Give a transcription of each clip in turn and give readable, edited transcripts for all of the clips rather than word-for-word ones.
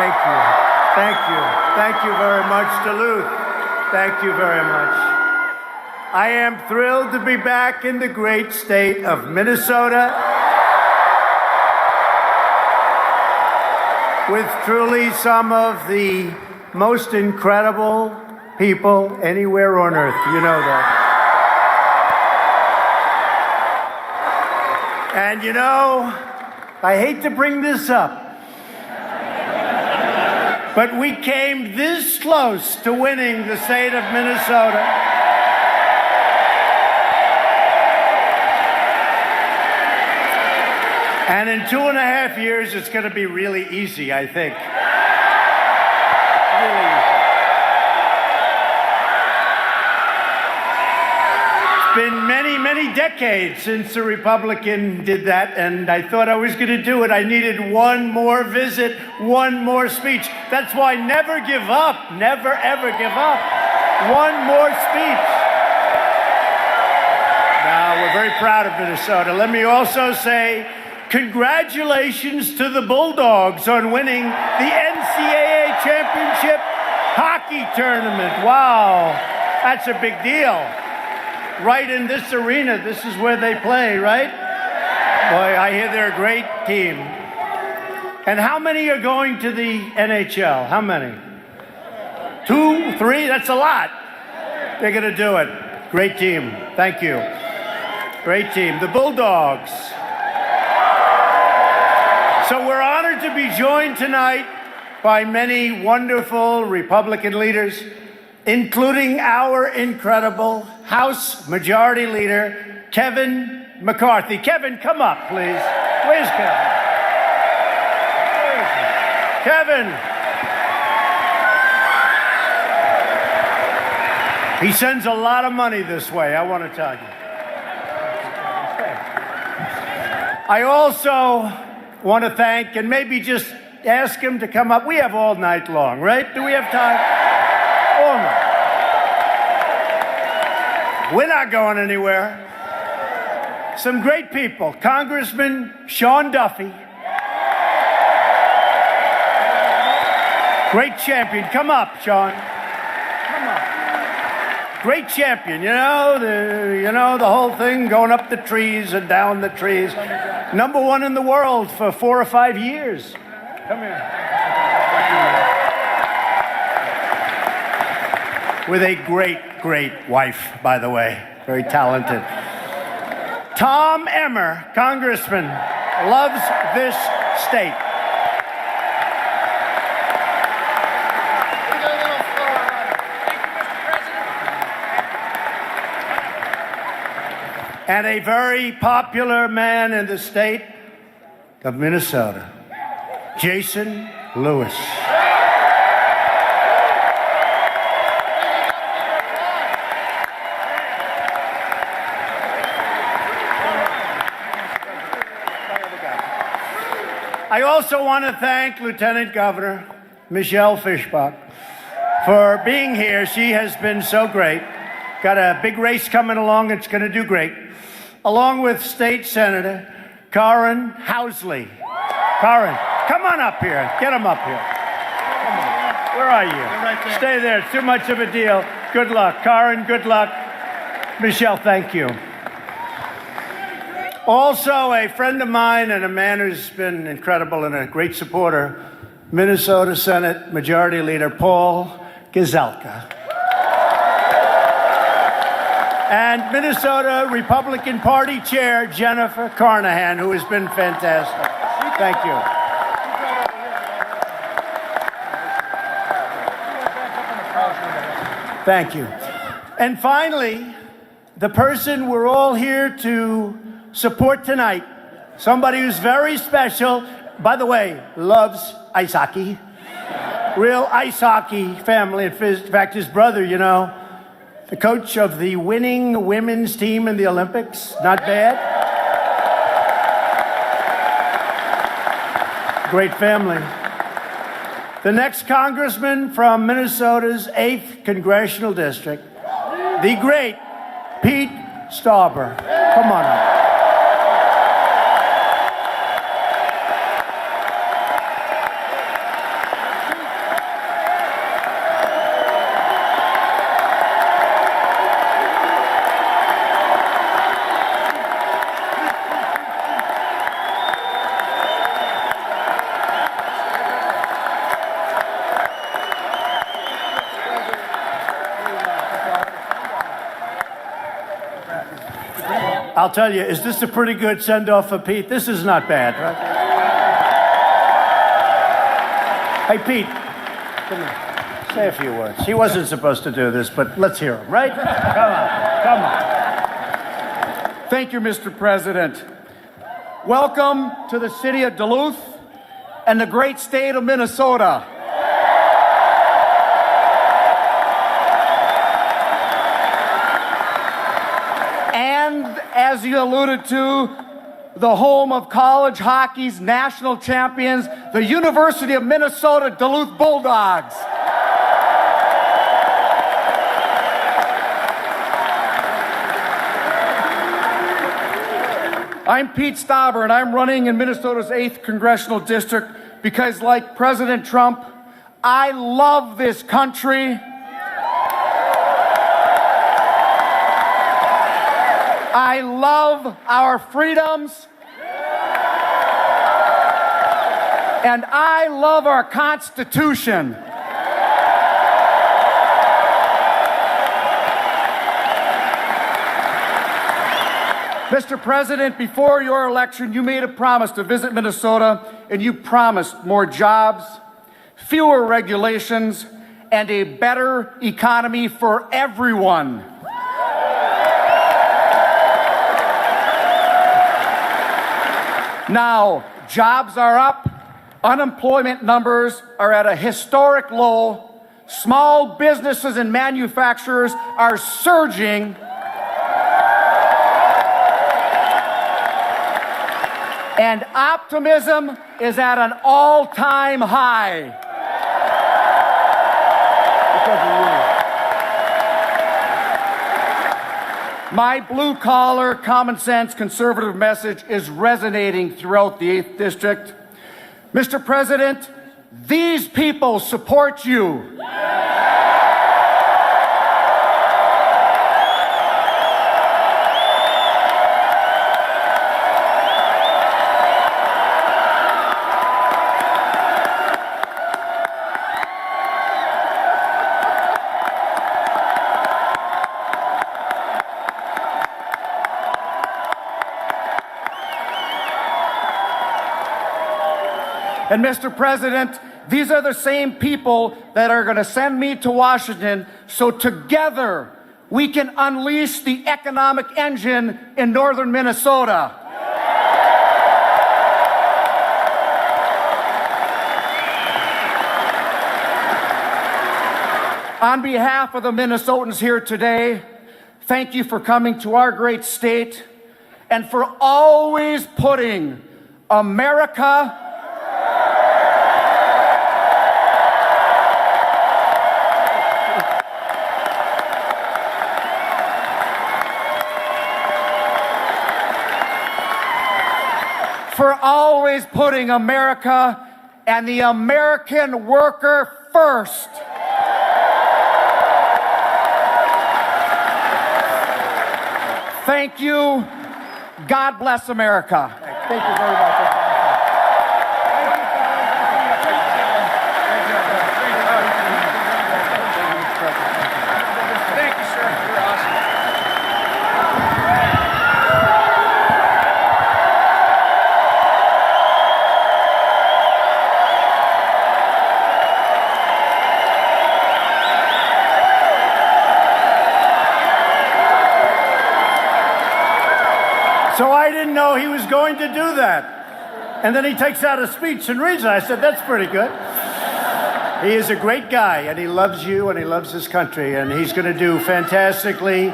Thank you. Thank you. Thank you very much, Duluth. Thank you very much. I am thrilled to be back in the great state of Minnesota with truly some of the most incredible people anywhere on earth. You know that. And you know, I hate to bring this up, but we came this close to winning the state of Minnesota. And in 2.5 years, it's going to be really easy, I think. Really easy. It's been many, many decades since a Republican did that, and I thought I was going to do it. I needed one more visit, one more speech. That's why never give up. Never, ever give up. One more speech. Now, we're very proud of Minnesota. Let me also say congratulations to the Bulldogs on winning the NCAA championship hockey tournament. Wow, that's a big deal. Right in this arena, this is where they play, right? Boy, I hear they're a great team. And how many are going to the NHL? How many? 2, 3? That's a lot. They're going to do it. Great team. Thank you. Great team. The Bulldogs. So we're honored to be joined tonight by many wonderful Republican leaders, including our incredible House Majority Leader, Kevin McCarthy. Kevin, come up, please. Where's Kevin? Kevin. He sends a lot of money this way, I want to tell you. I also want to thank, and maybe just ask him to come up. We have all night long, right? Do we have time? All night. We're not going anywhere. Some great people. Congressman Sean Duffy. Great champion. Come up, Sean. Come up. Great champion. You know the whole thing, going up the trees and down the trees. #1 in the world for 4 or 5 years. Come here. With a great, great wife, by the way. Very talented. Tom Emmer, Congressman, loves this state. And a very popular man in the state of Minnesota, Jason Lewis. I also want to thank Lieutenant Governor Michelle Fischbach for being here. She has been so great. Got a big race coming along. It's going to do great. Along with State Senator Karen Housley. Karen, come on up here. Get him up here. Come on. Where are you? Right there. Stay there. It's too much of a deal. Good luck. Karen, good luck. Michelle, thank you. Also, a friend of mine and a man who's been incredible and a great supporter, Minnesota Senate Majority Leader Paul Gazelka. And Minnesota Republican Party Chair Jennifer Carnahan, who has been fantastic. Thank you. Thank you. And finally, the person we're all here to support tonight, somebody who's very special, by the way, loves ice hockey. Real ice hockey family. In fact, his brother, the coach of the winning women's team in the Olympics. Not bad. Great family. The next congressman from Minnesota's 8th Congressional District, the great Pete Stauber. Come on up. I'll tell you, is this a pretty good send-off for Pete? This is not bad, right? Hey, Pete, come here. Say a few words. He wasn't supposed to do this, but let's hear him, right? Come on. Thank you, Mr. President. Welcome to the city of Duluth and the great state of Minnesota. And as you alluded to, the home of college hockey's national champions, the University of Minnesota Duluth Bulldogs. I'm Pete Stauber, and I'm running in Minnesota's 8th Congressional District because, like President Trump, I love this country. I love our freedoms. And I love our Constitution. Mr. President, before your election, you made a promise to visit Minnesota, and you promised more jobs, fewer regulations, and a better economy for everyone. Now, jobs are up, unemployment numbers are at a historic low, small businesses and manufacturers are surging, and optimism is at an all-time high. My blue-collar, common-sense, conservative message is resonating throughout the 8th District. Mr. President, these people support you. And Mr. President, these are the same people that are going to send me to Washington so together we can unleash the economic engine in northern Minnesota. On behalf of the Minnesotans here today, thank you for coming to our great state and for always putting America and the American worker first. Thank you. God bless America. Thank you very much. Thank you, sir. You're awesome. So I didn't know he was going to do that. And then he takes out a speech and reads it. I said, that's pretty good. He is a great guy, and he loves you, and he loves his country, and he's going to do fantastically.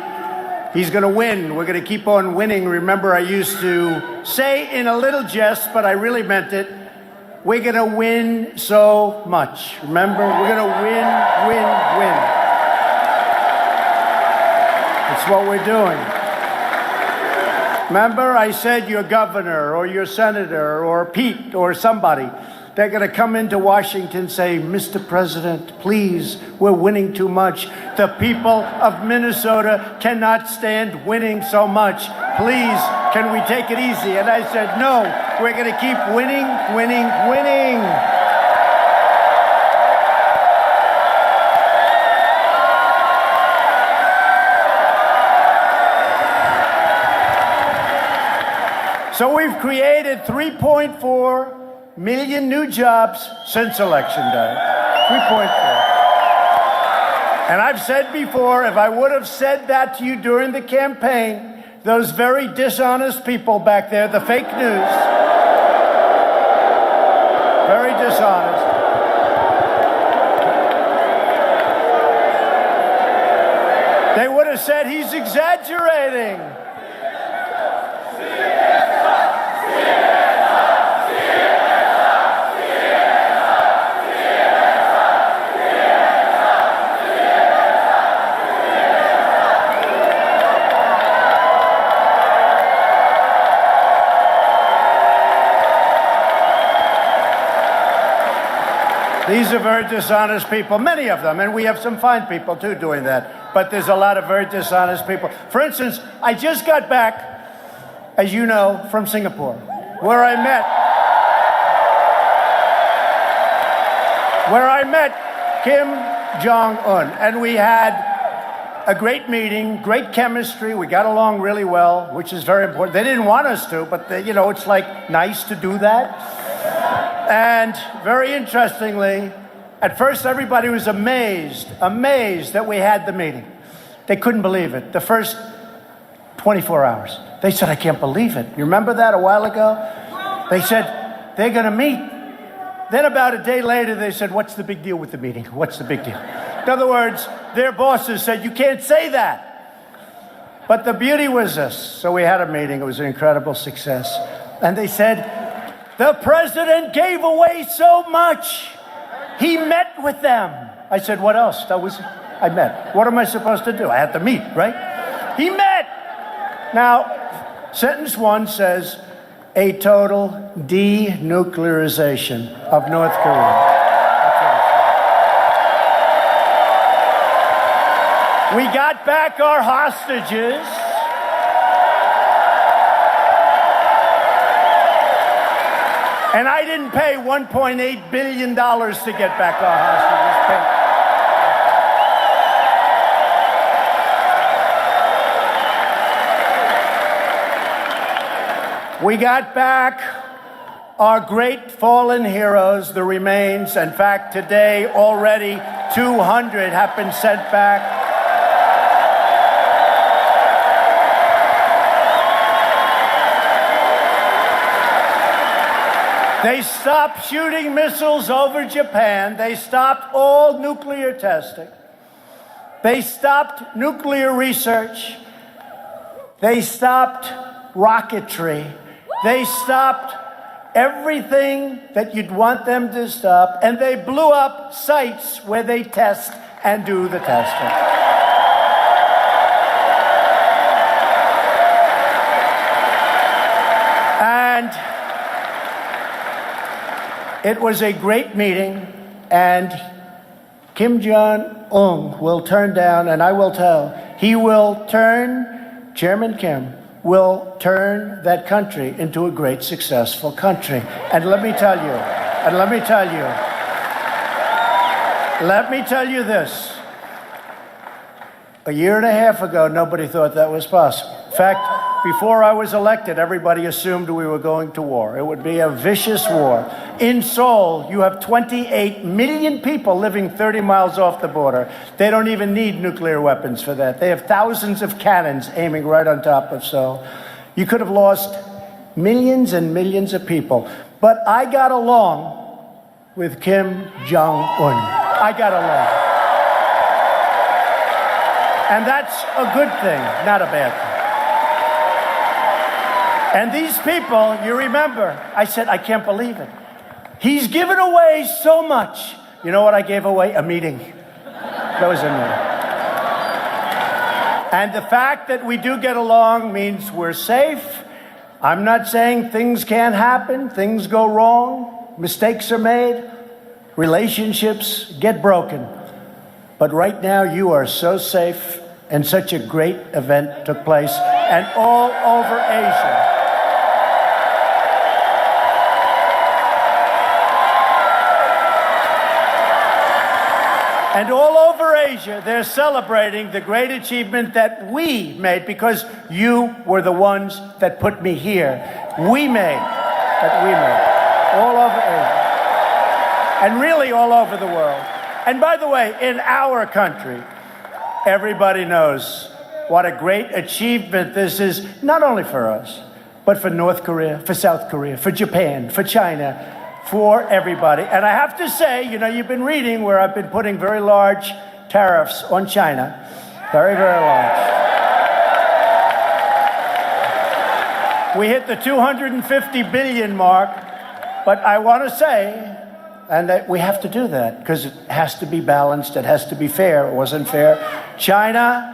He's going to win. We're going to keep on winning. Remember, I used to say in a little jest, but I really meant it, we're going to win so much. Remember, we're going to win, win, win. That's what we're doing. Remember, I said your governor or your senator or Pete or somebody, they're going to come into Washington and say, Mr. President, please, we're winning too much. The people of Minnesota cannot stand winning so much. Please, can we take it easy? And I said, no, we're going to keep winning, winning, winning. So we've created 3.4 million new jobs since Election Day. 3.4. And I've said before, if I would have said that to you during the campaign, those very dishonest people back there, the fake news, very dishonest, they would have said he's exaggerating. These are very dishonest people, many of them, and we have some fine people, too, doing that. But there's a lot of very dishonest people. For instance, I just got back, as you know, from Singapore, where I met Kim Jong-un, and we had a great meeting, great chemistry. We got along really well, which is very important. They didn't want us to, but it's like nice to do that. And very interestingly, at first everybody was amazed that we had the meeting. They couldn't believe it. The first 24 hours. They said, I can't believe it. You remember that a while ago? They said, they're going to meet. Then about a day later, they said, what's the big deal with the meeting? What's the big deal? In other words, their bosses said, you can't say that. But the beauty was this. So we had a meeting. It was an incredible success. And they said, the president gave away so much. He met with them. I said, what else? I met. What am I supposed to do? I had to meet, right? He met. Now, sentence one says, a total denuclearization of North Korea. That's what it says. We got back our hostages. And I didn't pay $1.8 billion to get back our hostages. We got back our great fallen heroes, the remains. In fact, today already 200 have been sent back. They stopped shooting missiles over Japan. They stopped all nuclear testing. They stopped nuclear research. They stopped rocketry. They stopped everything that you'd want them to stop, and they blew up sites where they test and do the testing. And it was a great meeting, and Kim Jong-un will turn down, and I will tell, Chairman Kim will turn that country into a great, successful country. And let me tell you this. A year and a half ago, nobody thought that was possible. In fact, before I was elected, everybody assumed we were going to war. It would be a vicious war. In Seoul, you have 28 million people living 30 miles off the border. They don't even need nuclear weapons for that. They have thousands of cannons aiming right on top of Seoul. You could have lost millions and millions of people. But I got along with Kim Jong-un. I got along. And that's a good thing, not a bad thing. And these people, you remember, I said, I can't believe it. He's given away so much. You know what I gave away? A meeting. That was a meeting. And the fact that we do get along means we're safe. I'm not saying things can't happen. Things go wrong. Mistakes are made. Relationships get broken. But right now, you are so safe, and such a great event took place, and all over Asia. And all over Asia, they're celebrating the great achievement that we made, because you were the ones that put me here. We made, all over Asia. And really all over the world. And by the way, in our country, everybody knows what a great achievement this is, not only for us, but for North Korea, for South Korea, for Japan, for China, for everybody. And I have to say, you've been reading where I've been putting very large tariffs on China. Very, very large. We hit the 250 billion mark, but I want to say, and that we have to do that because it has to be balanced, it has to be fair. It wasn't fair. China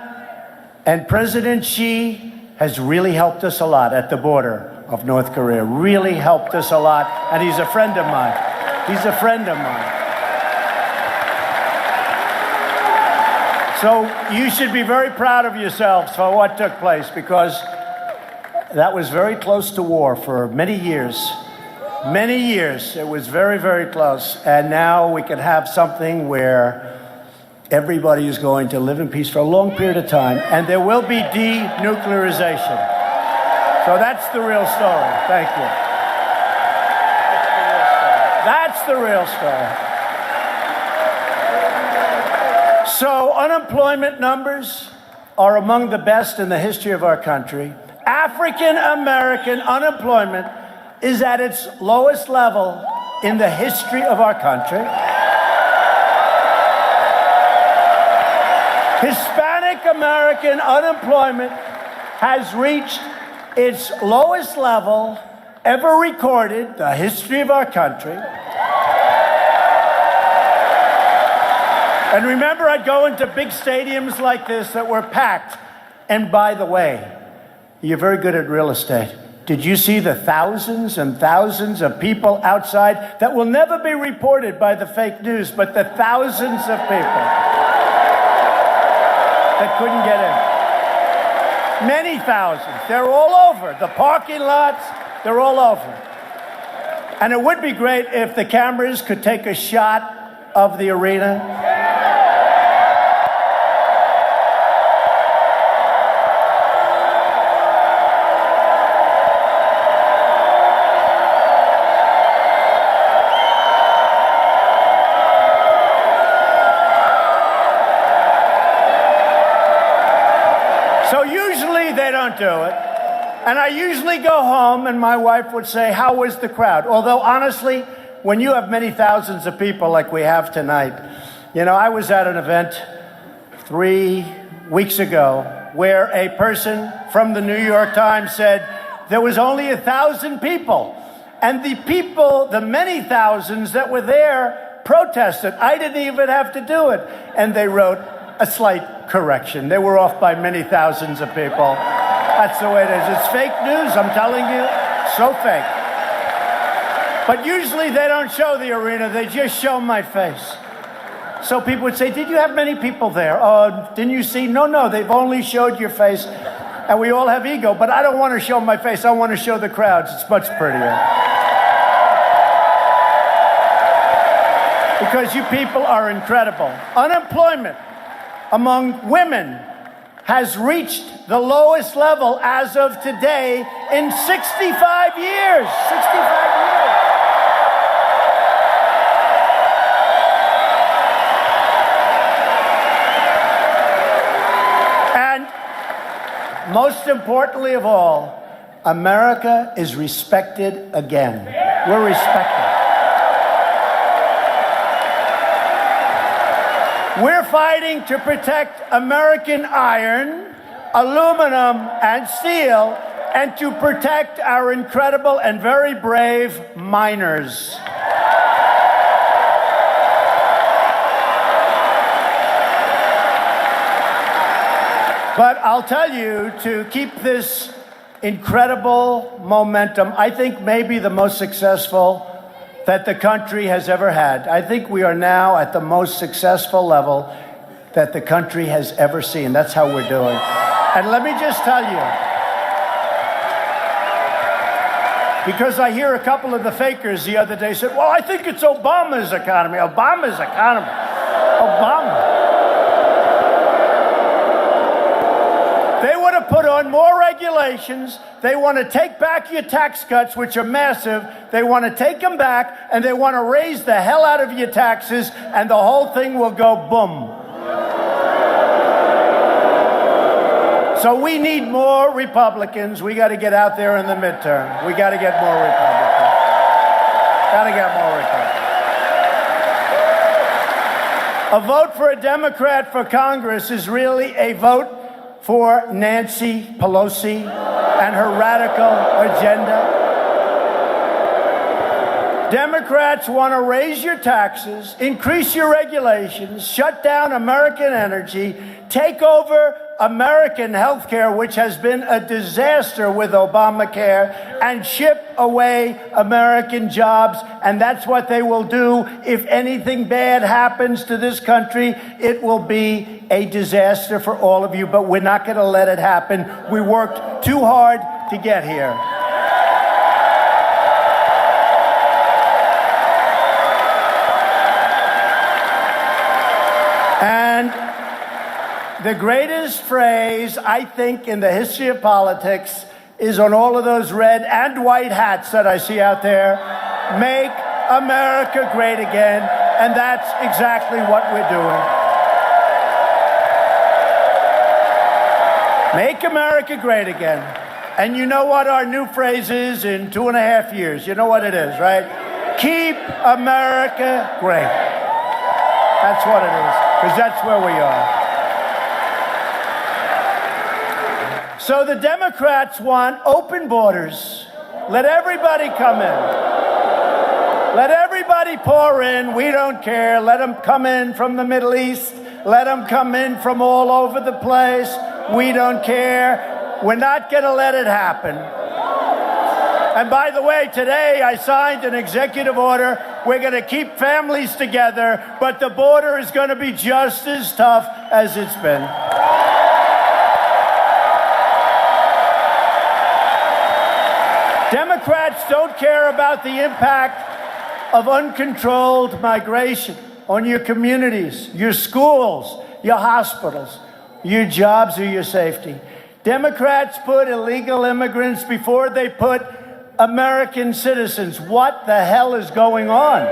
and President Xi has really helped us a lot at the border of North Korea, really helped us a lot, and he's a friend of mine. He's a friend of mine. So you should be very proud of yourselves for what took place, because that was very close to war for many years. Many years. It was very, very close. And now we can have something where everybody is going to live in peace for a long period of time, and there will be denuclearization. So that's the real story. Thank you. That's the real story. So unemployment numbers are among the best in the history of our country. African American unemployment is at its lowest level in the history of our country. Hispanic American unemployment has reached its lowest level ever recorded, the history of our country. And remember, I'd go into big stadiums like this that were packed. And by the way, you're very good at real estate. Did you see the thousands and thousands of people outside that will never be reported by the fake news, but the thousands of people that couldn't get in? Many thousands. They're all over. The parking lots, they're all over. And it would be great if the cameras could take a shot of the arena. So usually they don't do it. And I usually go home and my wife would say, how was the crowd? Although honestly, when you have many thousands of people like we have tonight, I was at an event 3 weeks ago where a person from the New York Times said there was only 1,000 people. And the people, the many thousands that were there, protested. I didn't even have to do it. And they wrote a slight correction. They were off by many thousands of people. That's the way it is. It's fake news, I'm telling you. So fake. But usually they don't show the arena. They just show my face. So people would say, did you have many people there? Oh, didn't you see? No, they've only showed your face. And we all have ego, but I don't want to show my face. I want to show the crowds. It's much prettier. Because you people are incredible. Unemployment among women has reached the lowest level as of today in 65 years. 65 years. And most importantly of all, America is respected again. We're respected. We're fighting to protect American iron, aluminum, and steel, and to protect our incredible and very brave miners. But I'll tell you, to keep this incredible momentum, I think maybe the most successful that the country has ever had. I think we are now at the most successful level that the country has ever seen. That's how we're doing. And let me just tell you, because I hear a couple of the fakers the other day said, well, I think it's Obama's economy. Obama's economy. Obama. They want to put on more regulations. They want to take back your tax cuts, which are massive. They want to take them back, and they want to raise the hell out of your taxes, and the whole thing will go boom. So we need more Republicans. We got to get out there in the midterm. We got to get more Republicans. Got to get more Republicans. A vote for a Democrat for Congress is really a vote for Nancy Pelosi and her radical agenda. Democrats want to raise your taxes, increase your regulations, shut down American energy, take over American health care, which has been a disaster with Obamacare, and ship away American jobs. And that's what they will do. If anything bad happens to this country, it will be a disaster for all of you. But we're not going to let it happen. We worked too hard to get here. And the greatest phrase, I think, in the history of politics is on all of those red and white hats that I see out there, make America great again. And that's exactly what we're doing. Make America great again. And you know what our new phrase is in 2.5 years? You know what it is, right? Keep America great. That's what it is, because that's where we are. So the Democrats want open borders. Let everybody come in. Let everybody pour in. We don't care. Let them come in from the Middle East. Let them come in from all over the place. We don't care. We're not going to let it happen. And by the way, today I signed an executive order. We're going to keep families together, but the border is going to be just as tough as it's been. Democrats don't care about the impact of uncontrolled migration on your communities, your schools, your hospitals, your jobs, or your safety. Democrats put illegal immigrants before they put American citizens. What the hell is going on?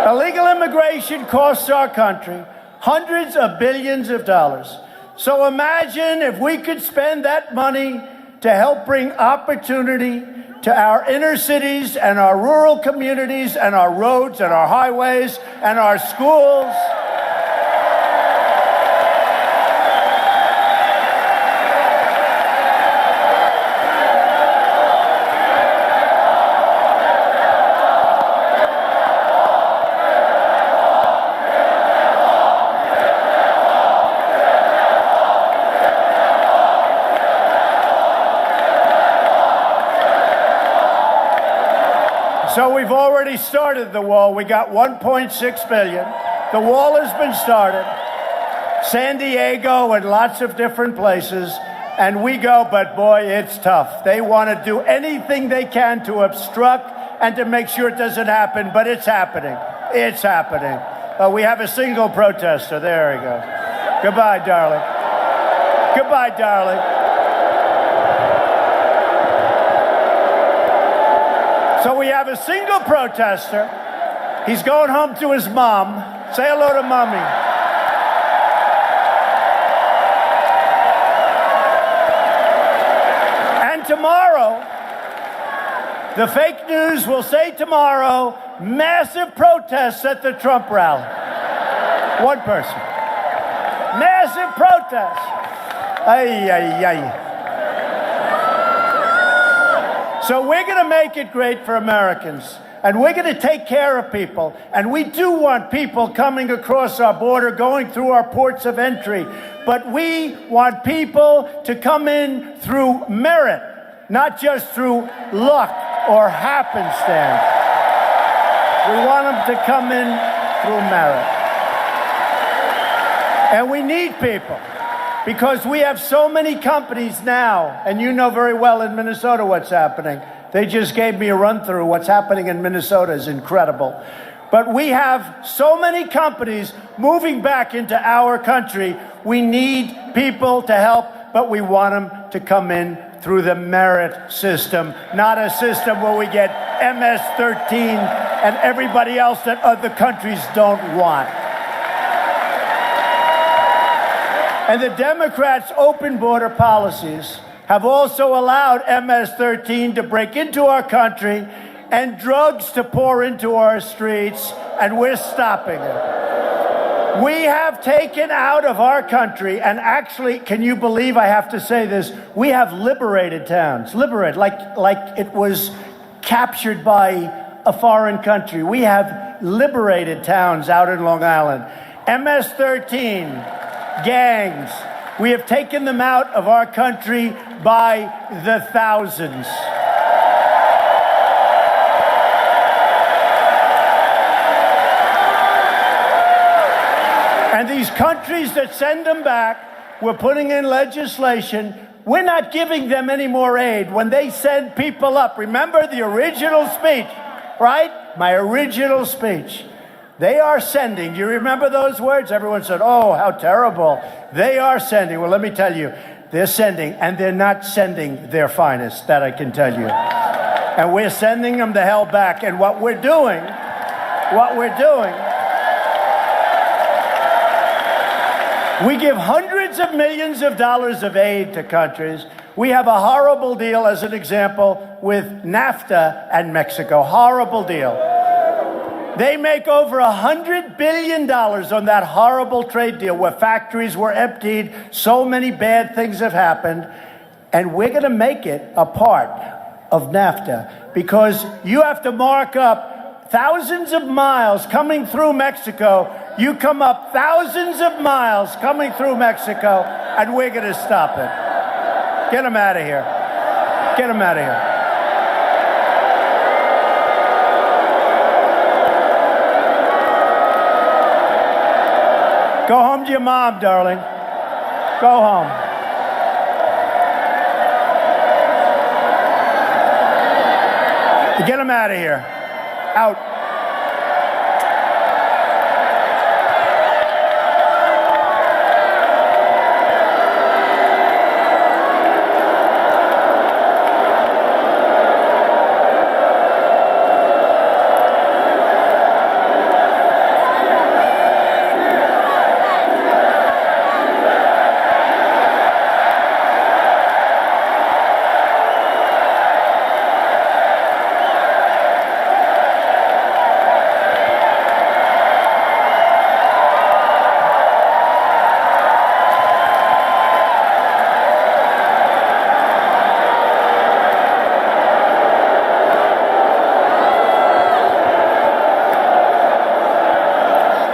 Illegal immigration costs our country hundreds of billions of dollars. So imagine if we could spend that money to help bring opportunity to our inner cities and our rural communities and our roads and our highways and our schools. So we've already started the wall. We got $1.6 billion. The wall has been started. San Diego and lots of different places. And we go, but boy, it's tough. They want to do anything they can to obstruct and to make sure it doesn't happen, but it's happening. It's happening. We have a single protester. There we go. Goodbye, darling. Goodbye, darling. So we have a single protester. He's going home to his mom. Say hello to mommy. And tomorrow, the fake news will say tomorrow, massive protests at the Trump rally. One person. Massive protests. Ay, ay, ay. So we're going to make it great for Americans, and we're going to take care of people. And we do want people coming across our border, going through our ports of entry. But we want people to come in through merit, not just through luck or happenstance. We want them to come in through merit. And we need people. Because we have so many companies now, and you know very well in Minnesota what's happening. They just gave me a run-through. What's happening in Minnesota is incredible. But we have so many companies moving back into our country. We need people to help, but we want them to come in through the merit system, not a system where we get MS-13 and everybody else that other countries don't want. And the Democrats' open border policies have also allowed MS-13 to break into our country and drugs to pour into our streets, and we're stopping it. We have taken out of our country, and actually, can you believe I have to say this? We have liberated towns, liberated, like it was captured by a foreign country. We have liberated towns out in Long Island. MS-13, gangs, we have taken them out of our country by the thousands. And these countries that send them back, we're putting in legislation. We're not giving them any more aid when they send people up. Remember the original speech, right? My original speech. They are sending. Do you remember those words? Everyone said, oh, how terrible. They are sending. Well, let me tell you, they're sending, and they're not sending their finest, that I can tell you. And we're sending them the hell back. And what we're doing, we give hundreds of millions of dollars of aid to countries. We have a horrible deal, as an example, with NAFTA and Mexico. Horrible deal. They make over $100 billion on that horrible trade deal where factories were emptied. So many bad things have happened. And we're going to make it a part of NAFTA because you have to mark up thousands of miles coming through Mexico. You come up thousands of miles coming through Mexico, and we're going to stop it. Get them out of here. Get them out of here. Go home to your mom, darling. Go home. Get them out of here. Out.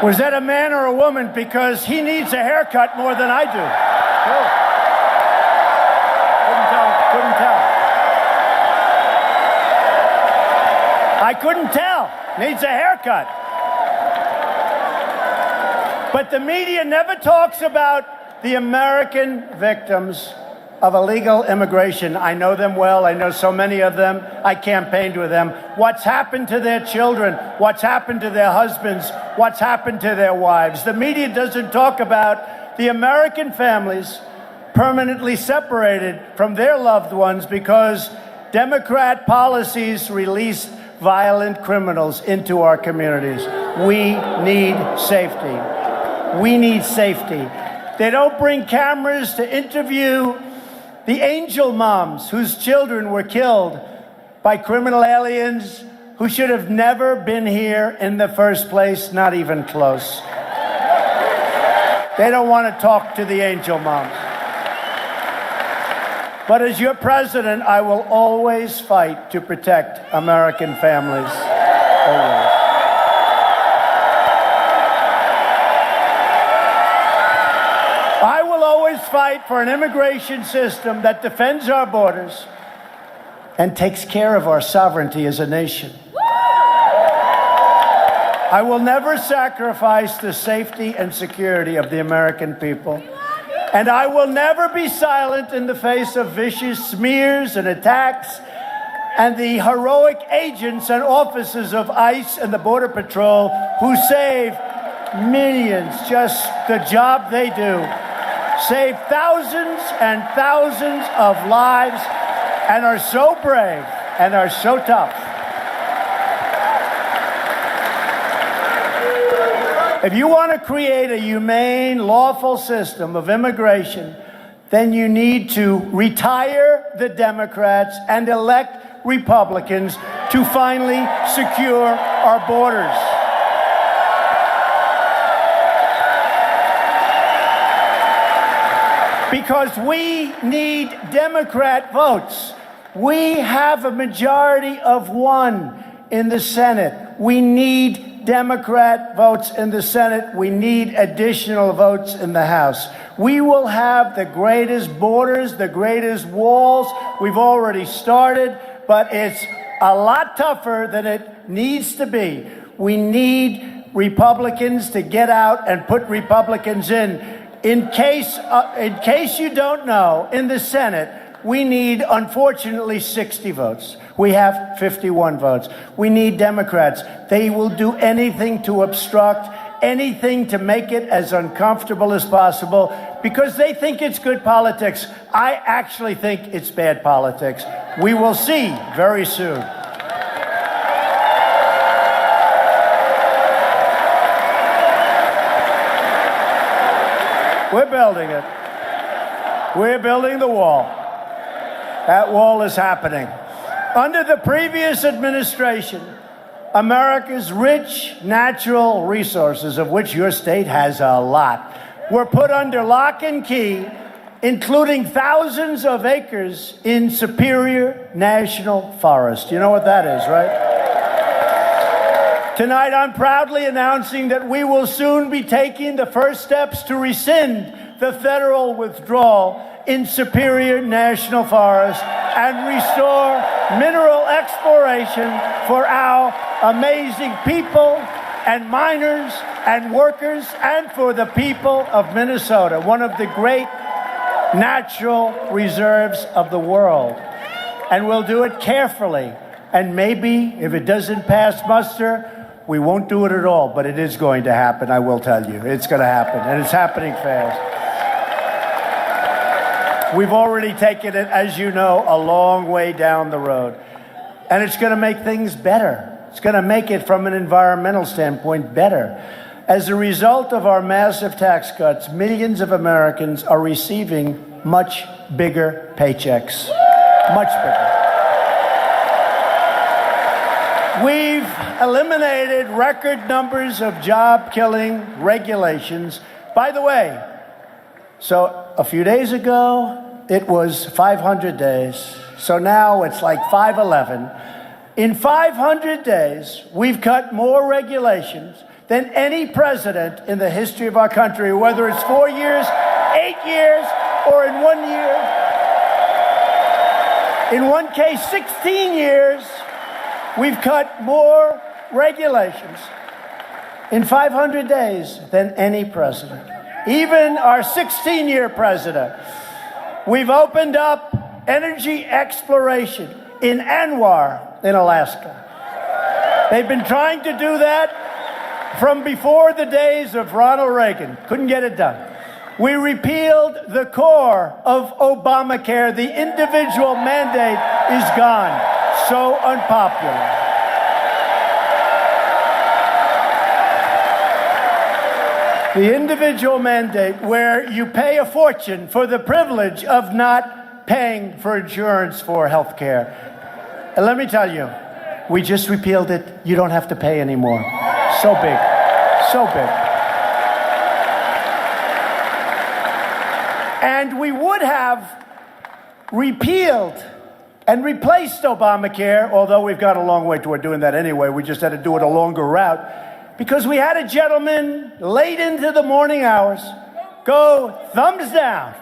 Was that a man or a woman? Because he needs a haircut more than I do. Oh. Couldn't tell. Needs a haircut. But the media never talks about the American victims of illegal immigration. I know them well. I know so many of them. I campaigned with them. What's happened to their children? What's happened to their husbands? What's happened to their wives? The media doesn't talk about the American families permanently separated from their loved ones because Democrat policies release violent criminals into our communities. We need safety. We need safety. They don't bring cameras to interview the angel moms whose children were killed by criminal aliens who should have never been here in the first place, not even close. They don't want to talk to the angel moms. But as your president, I will always fight to protect American families. Always. I will always fight for an immigration system that defends our borders and takes care of our sovereignty as a nation. I will never sacrifice the safety and security of the American people. And I will never be silent in the face of vicious smears and attacks and the heroic agents and officers of ICE and the Border Patrol who save millions, just the job they do, save thousands and thousands of lives and are so brave and are so tough. If you want to create a humane, lawful system of immigration, then you need to retire the Democrats and elect Republicans to finally secure our borders. Because we need Democrat votes. We have a majority of one in the Senate. We need Democrat votes in the Senate. We need additional votes in the House. We will have the greatest borders, the greatest walls. We've already started, but it's a lot tougher than it needs to be. We need Republicans to get out and put Republicans in. In case you don't know, in the Senate, we need, unfortunately, 60 votes. We have 51 votes. We need Democrats. They will do anything to obstruct, anything to make it as uncomfortable as possible, because they think it's good politics. I actually think it's bad politics. We will see very soon. We're building it. We're building the wall. That wall is happening. Under the previous administration, America's rich natural resources, of which your state has a lot, were put under lock and key, including thousands of acres in Superior National Forest. You know what that is, right? Tonight, I'm proudly announcing that we will soon be taking the first steps to rescind the federal withdrawal in Superior National Forest and restore mineral exploration for our amazing people and miners and workers and for the people of Minnesota, one of the great natural reserves of the world. And we'll do it carefully. And maybe, if it doesn't pass muster, we won't do it at all, but it is going to happen, I will tell you. It's going to happen, and it's happening fast. We've already taken it, as you know, a long way down the road. And it's going to make things better. It's going to make it, from an environmental standpoint, better. As a result of our massive tax cuts, millions of Americans are receiving much bigger paychecks. Much bigger. We've eliminated record numbers of job-killing regulations. By the way, so a few days ago, it was 500 days. So now it's like 511. In 500 days, we've cut more regulations than any president in the history of our country, whether it's 4 years, 8 years, or in 1 year. In one case, 16 years. We've cut more regulations in 500 days than any president, even our 16-year president. We've opened up energy exploration in Anwar, in Alaska. They've been trying to do that from before the days of Ronald Reagan. Couldn't get it done. We repealed the core of Obamacare. The individual mandate is gone. So unpopular. The individual mandate, where you pay a fortune for the privilege of not paying for insurance for health care. And let me tell you, we just repealed it. You don't have to pay anymore. So big. So big. And we would have repealed and replaced Obamacare, although we've got a long way toward doing that anyway. We just had to do it a longer route, because we had a gentleman late into the morning hours go thumbs down.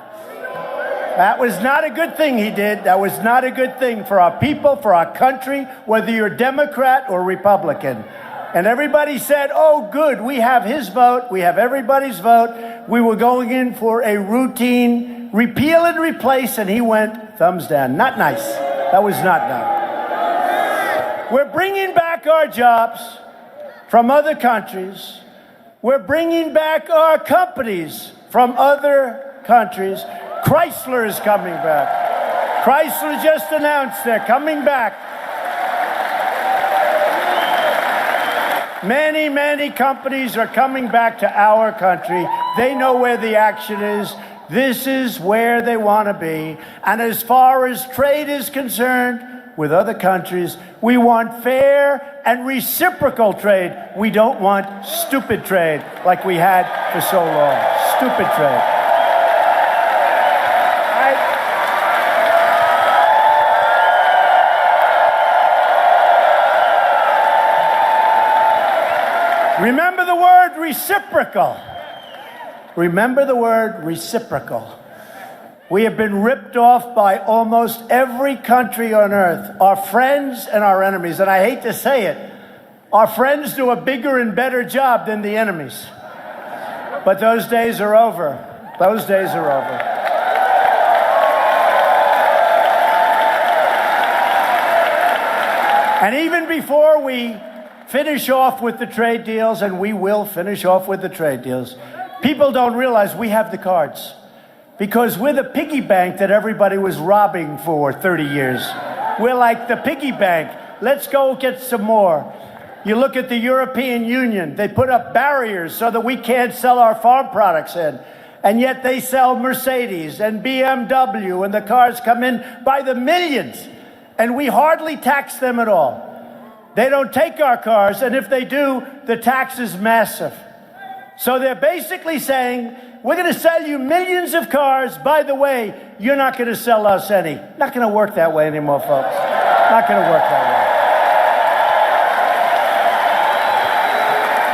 That was not a good thing he did. That was not a good thing for our people, for our country, whether you're Democrat or Republican. And everybody said, oh, good, we have his vote. We have everybody's vote. We were going in for a routine repeal and replace, and he went thumbs down. Not nice. That was not nice. We're bringing back our jobs from other countries. We're bringing back our companies from other countries. Chrysler is coming back. Chrysler just announced they're coming back. Many, many companies are coming back to our country. They know where the action is. This is where they want to be. And as far as trade is concerned with other countries, we want fair and reciprocal trade. We don't want stupid trade like we had for so long. Stupid trade. Remember the word reciprocal. Remember the word reciprocal. We have been ripped off by almost every country on earth, our friends and our enemies. And I hate to say it, our friends do a bigger and better job than the enemies. But those days are over. Those days are over. And even before we finish off with the trade deals, and we will finish off with the trade deals, people don't realize we have the cards. Because we're the piggy bank that everybody was robbing for 30 years. We're like the piggy bank. Let's go get some more. You look at the European Union, they put up barriers so that we can't sell our farm products in. And yet they sell Mercedes and BMW, and the cars come in by the millions. And we hardly tax them at all. They don't take our cars, and if they do, the tax is massive. So they're basically saying, we're going to sell you millions of cars. By the way, you're not going to sell us any. Not going to work that way anymore, folks. Not going to work that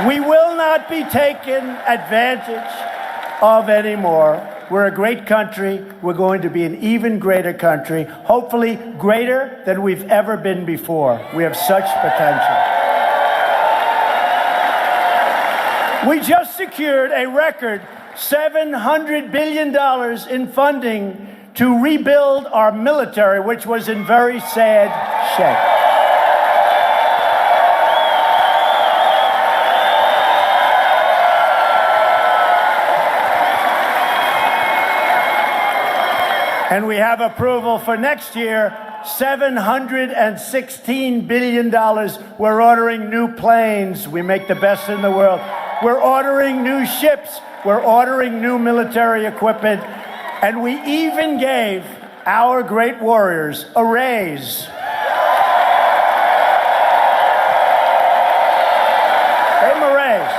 way. We will not be taken advantage of anymore. We're a great country. We're going to be an even greater country, hopefully greater than we've ever been before. We have such potential. We just secured a record $700 billion in funding to rebuild our military, which was in very sad shape. And we have approval for next year, $716 billion. We're ordering new planes. We make the best in the world. We're ordering new ships. We're ordering new military equipment. And we even gave our great warriors a raise. Gave them a raise.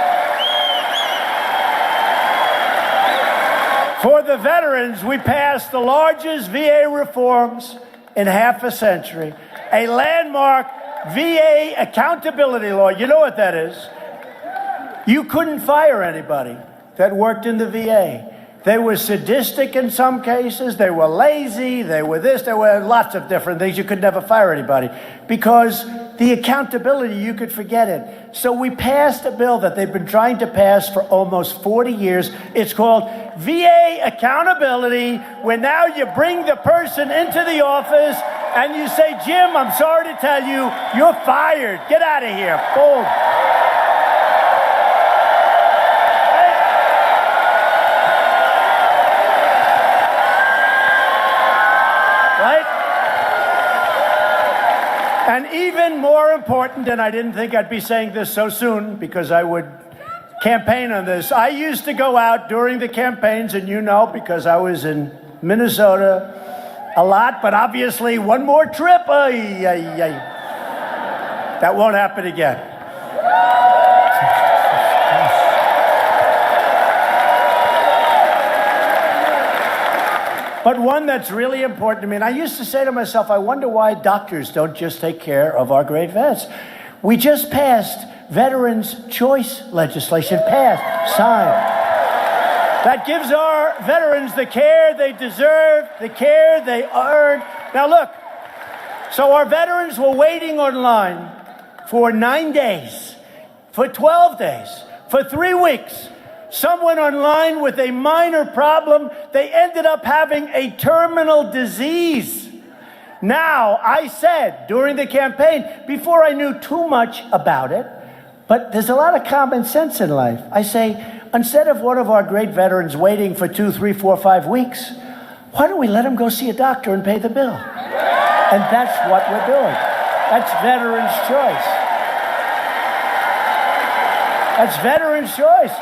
For the veterans, we passed the largest VA reforms in half a century, a landmark VA accountability law. You know what that is? You couldn't fire anybody that worked in the VA. They were sadistic in some cases. They were lazy. They were this. There were lots of different things. You could never fire anybody because the accountability, you could forget it. So we passed a bill that they've been trying to pass for almost 40 years. It's called VA accountability, where now you bring the person into the office and you say, Jim, I'm sorry to tell you, you're fired. Get out of here. Boom. And even more important, and I didn't think I'd be saying this so soon because I would campaign on this. I used to go out during the campaigns, and you know, because I was in Minnesota a lot, but obviously one more trip, that won't happen again. But one that's really important to me, and I used to say to myself, I wonder why doctors don't just take care of our great vets. We just passed Veterans' Choice legislation, signed. That gives our veterans the care they deserve, the care they earn. Now look, so our veterans were waiting online for 9 days, for 12 days, for 3 weeks. Some went online with a minor problem. They ended up having a terminal disease. Now, I said during the campaign, before I knew too much about it, but there's a lot of common sense in life. I say, instead of one of our great veterans waiting for 2, 3, 4, 5 weeks, why don't we let him go see a doctor and pay the bill? And that's what we're doing. That's veterans' choice. That's veterans' choice.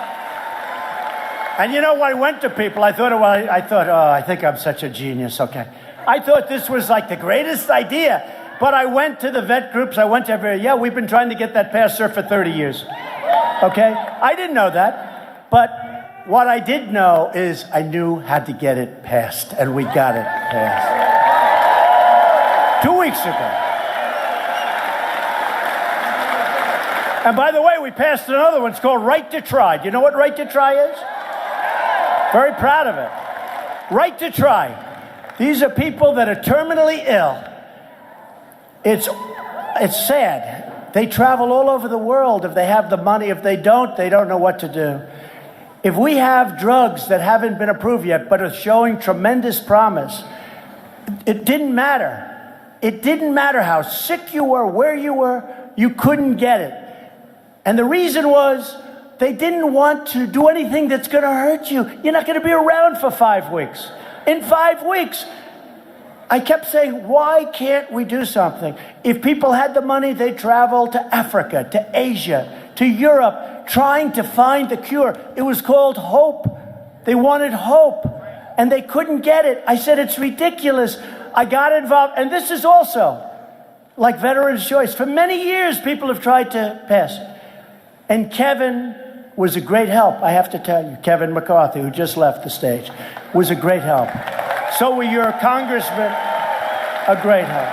And you know, I went to people, I thought, oh, I think I'm such a genius, okay. I thought this was like the greatest idea. But I went to the vet groups, I went to we've been trying to get that passed, sir, for 30 years. Okay? I didn't know that. But what I did know is I knew how to get it passed, and we got it passed. 2 weeks ago. And by the way, we passed another one. It's called Right to Try. Do you know what Right to Try is? Very proud of it. Right to Try. These are people that are terminally ill. It's sad. They travel all over the world if they have the money. If they don't know what to do. If we have drugs that haven't been approved yet but are showing tremendous promise, it didn't matter. It didn't matter how sick you were, where you were, you couldn't get it. And the reason was they didn't want to do anything that's going to hurt you. You're not going to be around for 5 weeks. In 5 weeks, I kept saying, why can't we do something? If people had the money, they'd travel to Africa, to Asia, to Europe, trying to find the cure. It was called hope. They wanted hope, and they couldn't get it. I said, it's ridiculous. I got involved, and this is also like Veterans' Choice. For many years, people have tried to pass it. And Kevin was a great help, I have to tell you. Kevin McCarthy, who just left the stage, was a great help. So were your congressmen, a great help.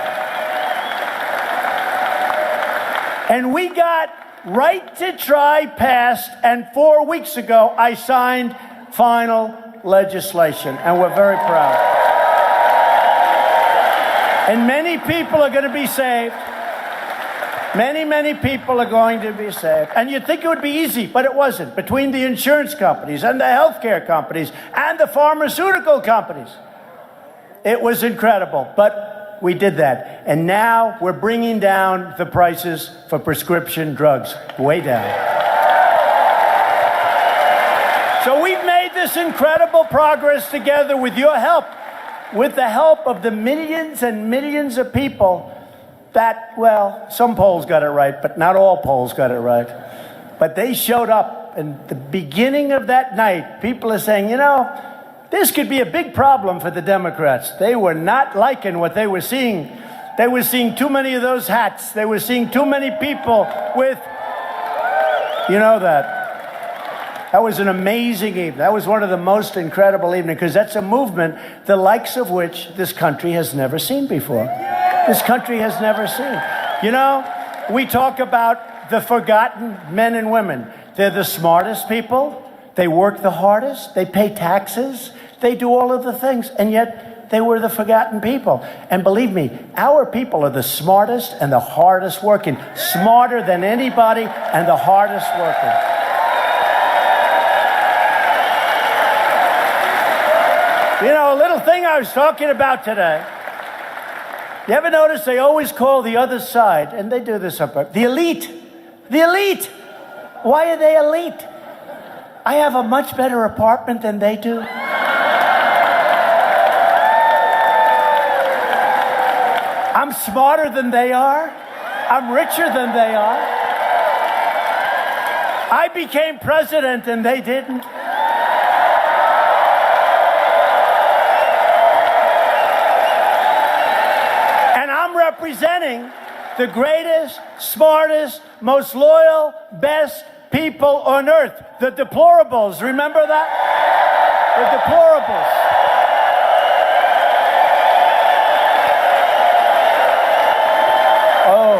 And we got Right to Try passed, and 4 weeks ago, I signed final legislation, and we're very proud. And many people are going to be saved. Many people are going to be saved. And you'd think it would be easy, but it wasn't. Between the insurance companies and the healthcare companies and the pharmaceutical companies. It was incredible, but we did that. And now we're bringing down the prices for prescription drugs, way down. So we've made this incredible progress together with your help, with the help of the millions and millions of people that, well, some polls got it right, but not all polls got it right. But they showed up, and the beginning of that night, people are saying, you know, this could be a big problem for the Democrats. They were not liking what they were seeing. They were seeing too many of those hats. They were seeing too many people with, you know that. That was an amazing evening. That was one of the most incredible evenings, because that's a movement the likes of which this country has never seen before. This country has never seen. You know, we talk about the forgotten men and women. They're the smartest people. They work the hardest. They pay taxes. They do all of the things. And yet they were the forgotten people. And believe me, our people are the smartest and the hardest working. Smarter than anybody and the hardest working. You know, a little thing I was talking about today. You ever notice they always call the other side, and they do this up, the elite. The elite. Why are they elite? I have a much better apartment than they do. I'm smarter than they are. I'm richer than they are. I became president and they didn't. Representing the greatest, smartest, most loyal, best people on earth. The deplorables. Remember that? The deplorables. Oh.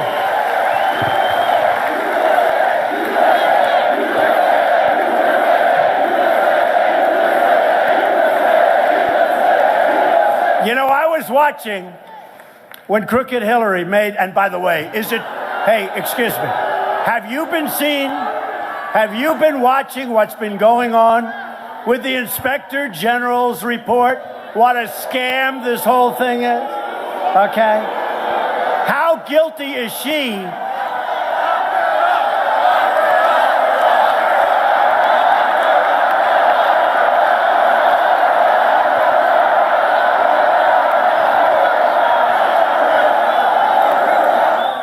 You know, I was watching when Crooked Hillary made, and by the way, hey, excuse me, have you been watching what's been going on with the Inspector General's report? What a scam this whole thing is. Okay? How guilty is she?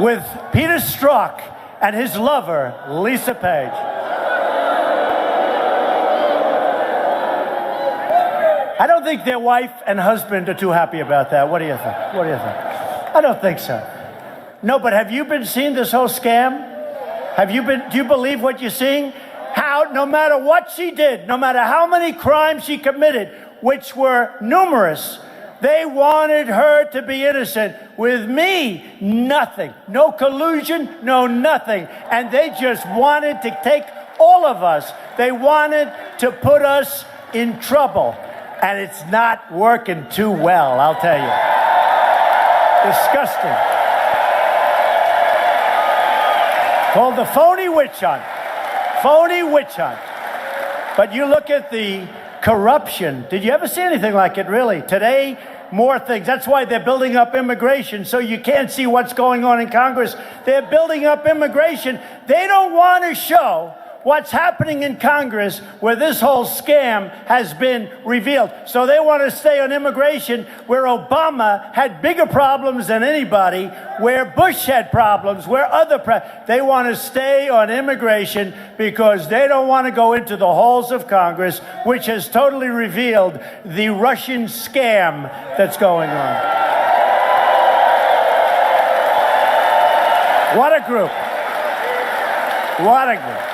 With Peter Strzok and his lover, Lisa Page. I don't think their wife and husband are too happy about that. What do you think? What do you think? I don't think so. No, but have you been seeing this whole scam? Do you believe what you're seeing? How, no matter what she did, no matter how many crimes she committed, which were numerous, they wanted her to be innocent. With me, nothing. No collusion, no nothing. And they just wanted to take all of us. They wanted to put us in trouble. And it's not working too well, I'll tell you. Disgusting. Called the phony witch hunt. Phony witch hunt. But you look at the corruption. Did you ever see anything like it, really? Today, more things. That's why they're building up immigration, so you can't see what's going on in Congress. They're building up immigration. They don't want to show what's happening in Congress where this whole scam has been revealed. So they want to stay on immigration where Obama had bigger problems than anybody, where Bush had problems, where they want to stay on immigration because they don't want to go into the halls of Congress, which has totally revealed the Russian scam that's going on. What a group. What a group.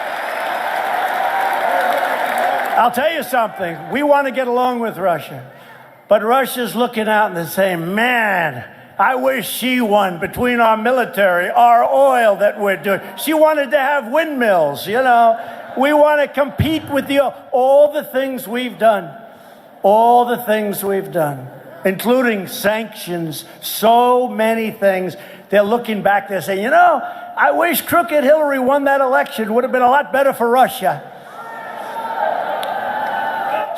I'll tell you something. We want to get along with Russia. But Russia's looking out and they're saying, man, I wish she won between our military, our oil that we're doing. She wanted to have windmills, you know. We want to compete with all the things we've done. All the things we've done, including sanctions, so many things. They're looking back, they're saying, you know, I wish crooked Hillary won that election. It would have been a lot better for Russia.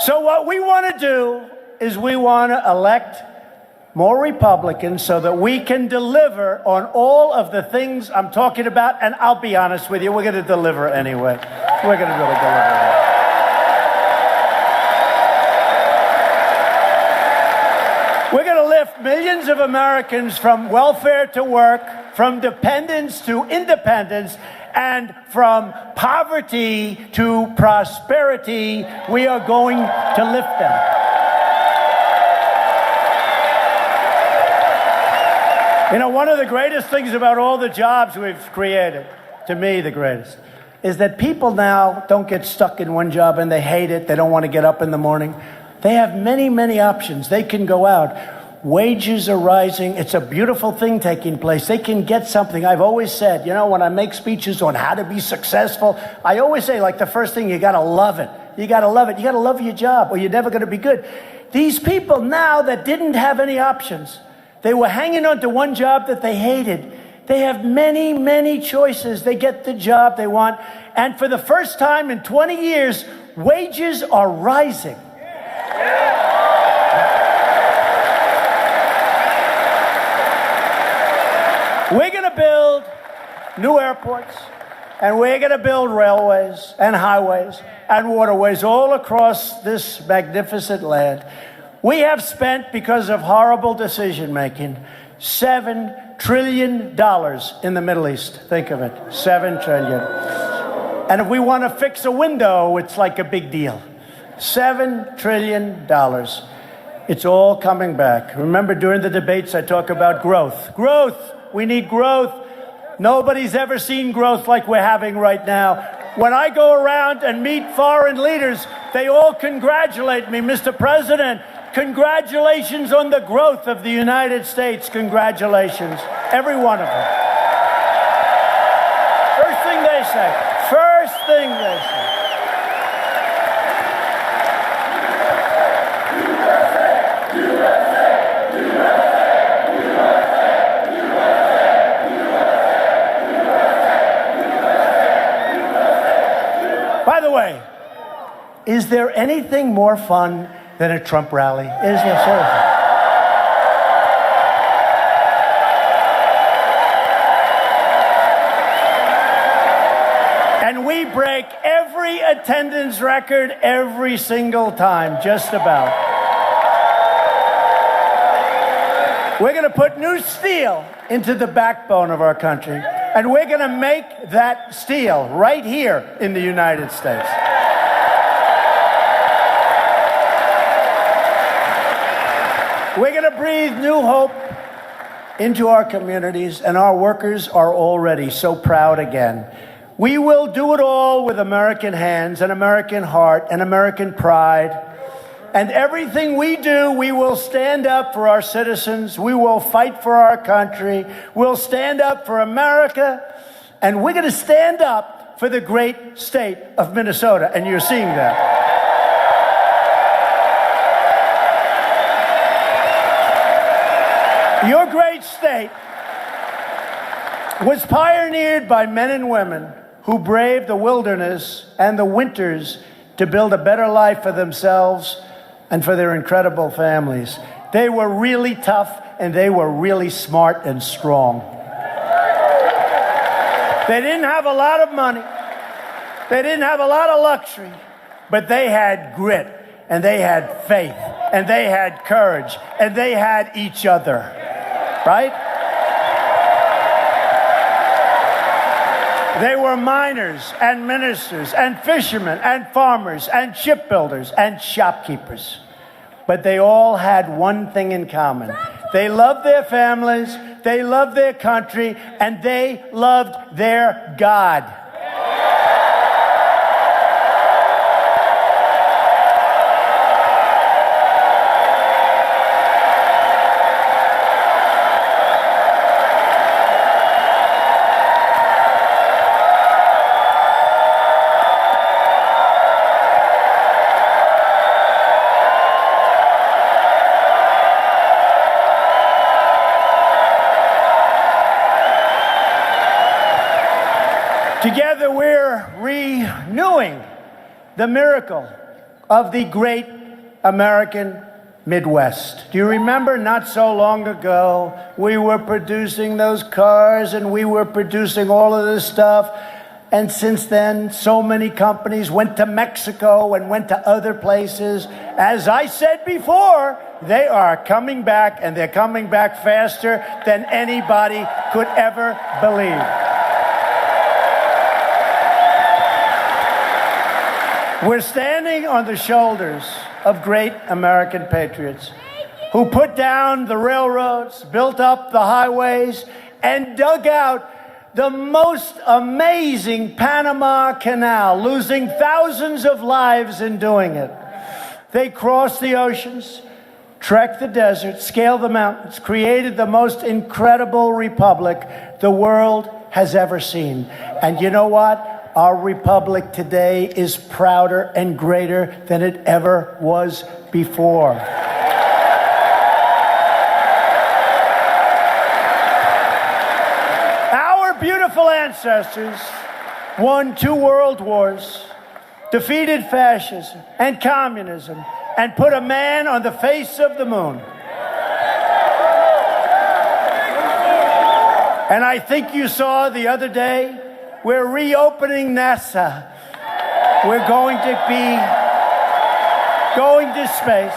So what we want to do is we want to elect more Republicans so that we can deliver on all of the things I'm talking about. And I'll be honest with you, we're going to deliver anyway. We're going to really deliver anyway. We're going to lift millions of Americans from welfare to work, from dependence to independence, and from poverty to prosperity. We are going to lift them. You know, one of the greatest things about all the jobs we've created, to me the greatest, is that people now don't get stuck in one job and they hate it. They don't want to get up in the morning. They have many, many options. They can go out. Wages are rising. It's a beautiful thing taking place. They can get something. I've always said, you know, when I make speeches on how to be successful, I always say, like, the first thing, you got to love it. You got to love it. You got to love your job or you're never going to be good. These people now that didn't have any options, they were hanging on to one job that they hated. They have many, many choices. They get the job they want. And for the first time in 20 years, wages are rising. We're going to build new airports, and we're going to build railways and highways and waterways all across this magnificent land. We have spent, because of horrible decision-making, $7 trillion in the Middle East. Think of it, $7 trillion. And if we want to fix a window, it's like a big deal. $7 trillion. It's all coming back. Remember, during the debates, I talk about growth. Growth. We need growth. Nobody's ever seen growth like we're having right now. When I go around and meet foreign leaders, they all congratulate me. Mr. President, congratulations on the growth of the United States. Congratulations. Every one of them. First thing they say. First thing they say. By the way, is there anything more fun than a Trump rally? Is there? Seriously? And we break every attendance record every single time, just about. We're going to put new steel into the backbone of our country, and we're going to make that steel right here in the United States. We're going to breathe new hope into our communities, and our workers are already so proud again. We will do it all with American hands, an American heart, and American pride. And everything we do, we will stand up for our citizens. We will fight for our country. We'll stand up for America. And we're going to stand up for the great state of Minnesota. And you're seeing that. Your great state was pioneered by men and women who braved the wilderness and the winters to build a better life for themselves and for their incredible families. They were really tough, and they were really smart and strong. They didn't have a lot of money. They didn't have a lot of luxury, but they had grit, and they had faith, and they had courage, and they had each other, right? They were miners and ministers and fishermen and farmers and shipbuilders and shopkeepers. But they all had one thing in common. They loved their families, they loved their country, and they loved their God. Together, we're renewing the miracle of the great American Midwest. Do you remember not so long ago, we were producing those cars and we were producing all of this stuff? And since then, so many companies went to Mexico and went to other places. As I said before, they are coming back, and they're coming back faster than anybody could ever believe. We're standing on the shoulders of great American patriots who put down the railroads, built up the highways, and dug out the most amazing Panama Canal, losing thousands of lives in doing it. They crossed the oceans, trekked the desert, scaled the mountains, created the most incredible republic the world has ever seen. And you know what? Our republic today is prouder and greater than it ever was before. Our beautiful ancestors won 2 world wars, defeated fascism and communism, and put a man on the face of the moon. And I think you saw the other day, we're reopening NASA. We're going to be going to space.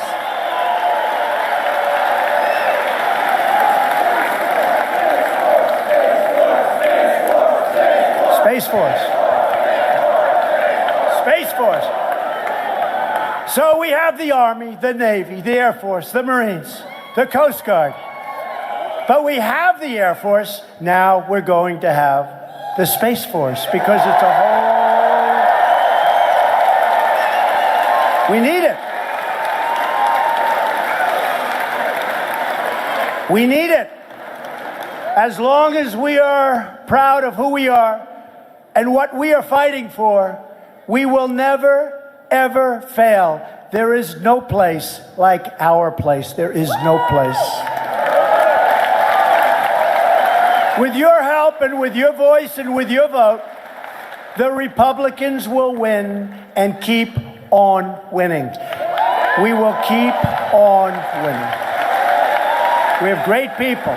Space Force. Space Force. So we have the Army, the Navy, the Air Force, the Marines, the Coast Guard. But we have the Air Force. Now we're going to have the Space Force, because it's a whole... We need it. We need it. As long as we are proud of who we are and what we are fighting for, we will never, ever fail. There is no place like our place. There is no place. With your help and with your voice and with your vote, the Republicans will win and keep on winning. We will keep on winning. We have great people.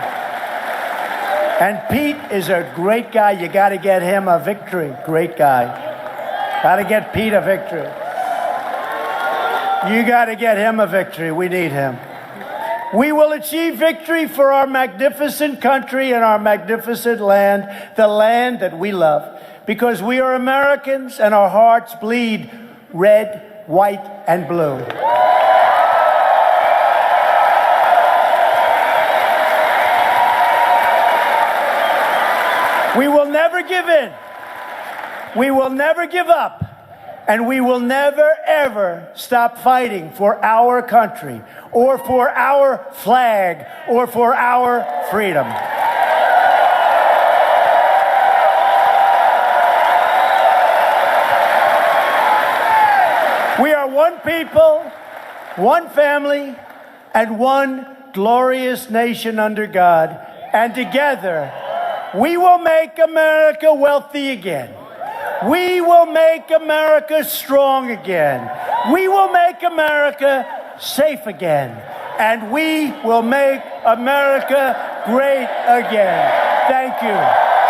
And Pete is a great guy. You got to get him a victory. Great guy. Got to get Pete a victory. You got to get him a victory. We need him. We will achieve victory for our magnificent country and our magnificent land, the land that we love, because we are Americans and our hearts bleed red, white, and blue. We will never give in. We will never give up. And we will never, ever stop fighting for our country or for our flag or for our freedom. We are one people, one family, and one glorious nation under God. And together, we will make America wealthy again. We will make America strong again. We will make America safe again. And we will make America great again. Thank you.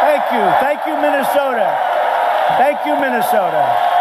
Thank you. Thank you, Minnesota. Thank you, Minnesota.